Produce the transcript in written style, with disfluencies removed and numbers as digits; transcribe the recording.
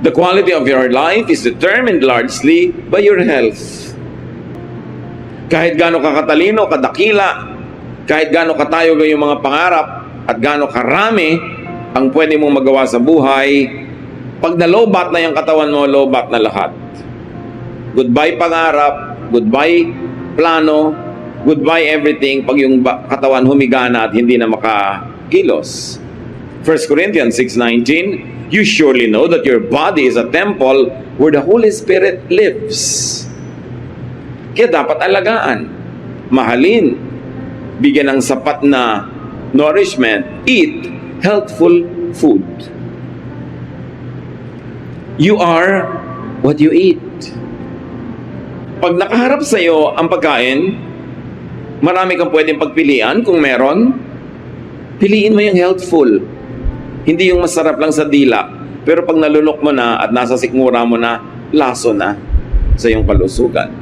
The quality of your life is determined largely by your health. Kahit gaano ka katalino, kadakila, kahit gaano katayo yung mga pangarap, at gaano karami ang pwede mong magawa sa buhay, pag nalobat na yung katawan mo, lobat na lahat. Goodbye pangarap, goodbye plano, goodbye everything pag yung katawan humiga na at hindi na makakilos. 1 Corinthians 6:19, you surely know that your body is a temple where the Holy Spirit lives. Kaya dapat alagaan, mahalin, bigyan ng sapat na nourishment, eat healthful food. You are what you eat. Pag nakaharap sa iyo ang pagkain, marami kang pwedeng pagpilian kung meron. Piliin mo yung healthful. Hindi yung masarap lang sa dila, pero pag nalunok mo na at nasa sikmura mo na, laso na sa iyong kalusugan.